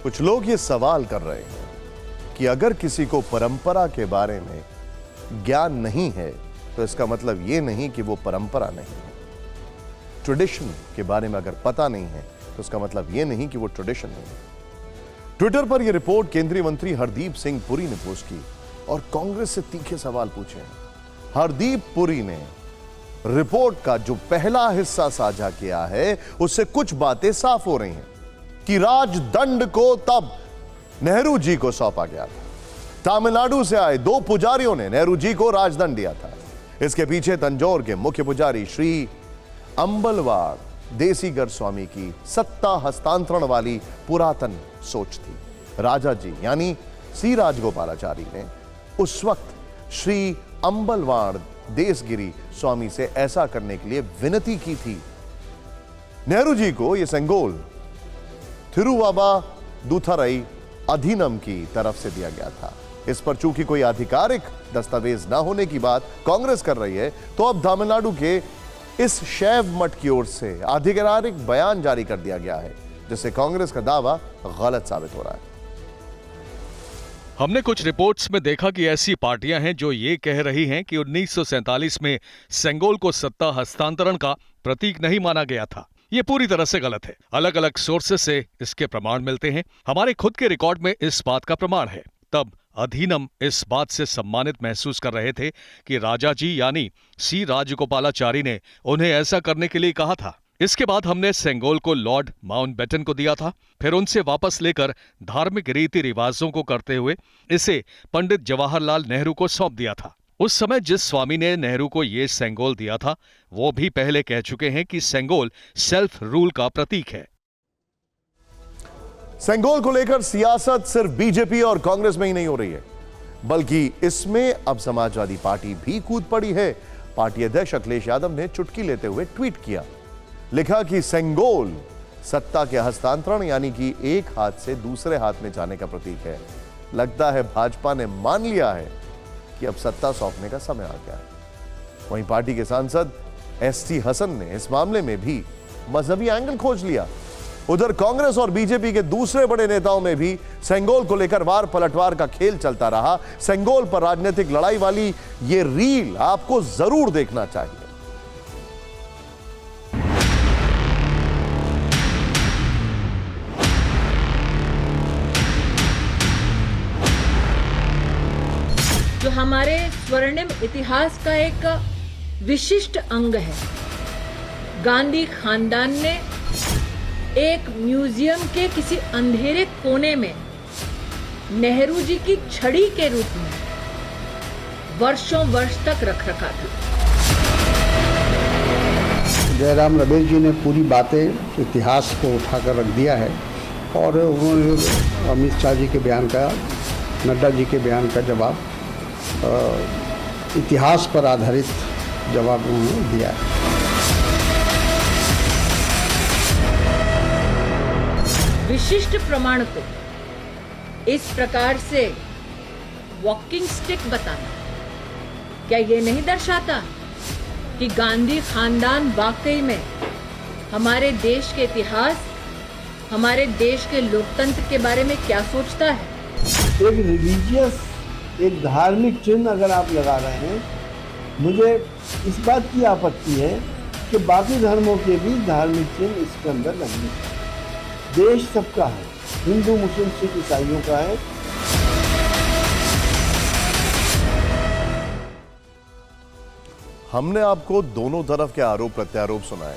कुछ लोग ये सवाल कर रहे हैं कि अगर किसी को परंपरा के बारे में ज्ञान नहीं है तो इसका मतलब ये नहीं कि वो परंपरा नहीं है। ट्रेडिशन के बारे में अगर पता नहीं है तो इसका मतलब ये नहीं कि वो ट्रेडिशन नहीं है। ट्विटर पर यह रिपोर्ट केंद्रीय मंत्री हरदीप सिंह पुरी ने पोस्ट की और कांग्रेस से तीखे सवाल पूछे हैं। हरदीप पुरी ने रिपोर्ट का जो पहला हिस्सा साझा किया है उससे कुछ बातें साफ हो रही हैं कि राजदंड को तब नेहरू जी को सौंपा गया था। तमिलनाडु से आए 2 पुजारियों ने नेहरू जी को राजदंड दिया था। इसके पीछे तंजौर के मुख्य पुजारी श्री अंबलवाड़ देसीगर स्वामी की सत्ता हस्तांतरण वाली पुरातन सोच थी। राजा जी यानी सी राजगोपालाचारी ने उस वक्त श्री अंबलवाड़ देसगिरी स्वामी से ऐसा करने के लिए विनती की थी। नेहरू जी को यह सेंगोल थिरुवाबादुथरई अधिनम की तरफ से दिया गया था। इस पर चूंकि कोई आधिकारिक दस्तावेज ना होने की बात कांग्रेस कर रही है तो अब तमिलनाडु के इस शैव मठ की ओर से आधिकारिक बयान जारी कर दिया गया है, जिससे कांग्रेस का दावा गलत साबित हो रहा है। हमने कुछ रिपोर्ट्स में देखा कि ऐसी पार्टियां हैं जो ये कह रही हैं कि 1947 में सेंगोल को सत्ता हस्तांतरण का प्रतीक नहीं माना गया था। ये पूरी तरह से गलत है। अलग अलग सोर्सेस से इसके प्रमाण मिलते हैं। हमारे खुद के रिकॉर्ड में इस बात का प्रमाण है। तब अधीनम इस बात से सम्मानित महसूस कर रहे थे कि राजा जी यानी सी राजगोपालाचारी ने उन्हें ऐसा करने के लिए कहा था। इसके बाद हमने सेंगोल को लॉर्ड माउंटबेटन को दिया था। फिर उनसे वापस लेकर धार्मिक रीति रिवाजों को करते हुए इसे पंडित जवाहरलाल नेहरू को सौंप दिया था। उस समय जिस स्वामी ने नेहरू को ये सेंगोल दिया था वो भी पहले कह चुके हैं कि सेंगोल सेल्फ रूल का प्रतीक है। सेंगोल को लेकर सियासत सिर्फ बीजेपी और कांग्रेस में ही नहीं हो रही है, बल्कि इसमें अब समाजवादी पार्टी भी कूद पड़ी है। पार्टी अध्यक्ष अखिलेश यादव ने चुटकी लेते हुए ट्वीट किया, लिखा कि सेंगोल सत्ता के हस्तांतरण यानी कि एक हाथ से दूसरे हाथ में जाने का प्रतीक है। लगता है भाजपा ने मान लिया है कि अब सत्ता सौंपने का समय आ गया है। वहीं पार्टी के सांसद एसटी हसन ने इस मामले में भी मजहबी एंगल खोज लिया। उधर कांग्रेस और बीजेपी के दूसरे बड़े नेताओं में भी सेंगोल को लेकर वार पलटवार का खेल चलता रहा। सेंगोल पर राजनीतिक लड़ाई वाली ये रील आपको जरूर देखना चाहिए। जो हमारे स्वर्णिम इतिहास का एक विशिष्ट अंग है। गांधी खानदान ने एक म्यूजियम के किसी अंधेरे कोने में नेहरू जी की छड़ी के रूप में वर्षों वर्ष तक रख रखा था। जयराम रमेश जी ने पूरी बातें इतिहास को उठाकर रख दिया है और उन्होंने अमित शाह जी के बयान का, नड्डा जी के बयान का जवाब इतिहास पर आधारित जवाब उन्होंने दिया है। विशिष्ट प्रमाण को इस प्रकार से वॉकिंग स्टिक बताना क्या ये नहीं दर्शाता कि गांधी खानदान वाकई में हमारे देश के इतिहास, हमारे देश के लोकतंत्र के बारे में क्या सोचता है? एक रिलीजियस, एक धार्मिक चिन्ह अगर आप लगा रहे हैं, मुझे इस बात की आपत्ति है कि बाकी धर्मों के भी धार्मिक चिन्ह इसके अंदर लगने चाहिए। देश सबका है, हिंदू, मुस्लिम, सिख, ईसाइयों का है। हमने आपको दोनों तरफ के आरोप प्रत्यारोप सुनाए।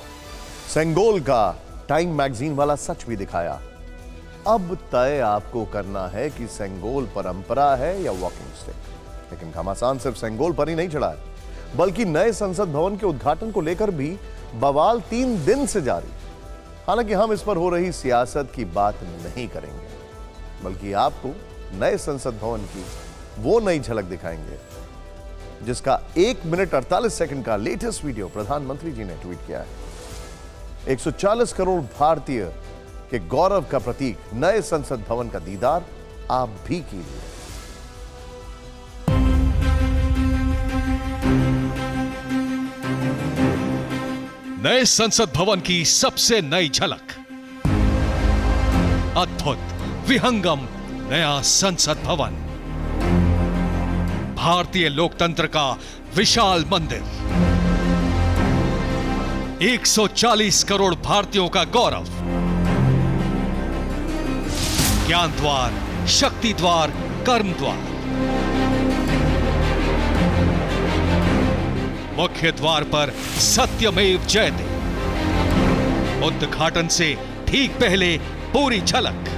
सेंगोल का टाइम मैगजीन वाला सच भी दिखाया। अब तय आपको करना है कि सेंगोल परंपरा है या वॉकिंग स्टिक। लेकिन घमासान सिर्फ सेंगोल पर ही नहीं चढ़ा है, बल्कि नए संसद भवन के उद्घाटन को लेकर भी बवाल 3 दिन से जारी। हालांकि हम इस पर हो रही सियासत की बात नहीं करेंगे, बल्कि आपको नए संसद भवन की वो नई झलक दिखाएंगे जिसका 1 मिनट 48 सेकंड का लेटेस्ट वीडियो प्रधानमंत्री जी ने ट्वीट किया है। 140 करोड़ भारतीय के गौरव का प्रतीक नए संसद भवन का दीदार आप भी कीजिए। नए संसद भवन की सबसे नई झलक। अद्भुत, विहंगम नया संसद भवन, भारतीय लोकतंत्र का विशाल मंदिर, 140 करोड़ भारतीयों का गौरव, ज्ञान द्वार, शक्ति द्वार, कर्म द्वार, मुख्य द्वार पर सत्यमेव जयते, उद्घाटन से ठीक पहले पूरी झलक।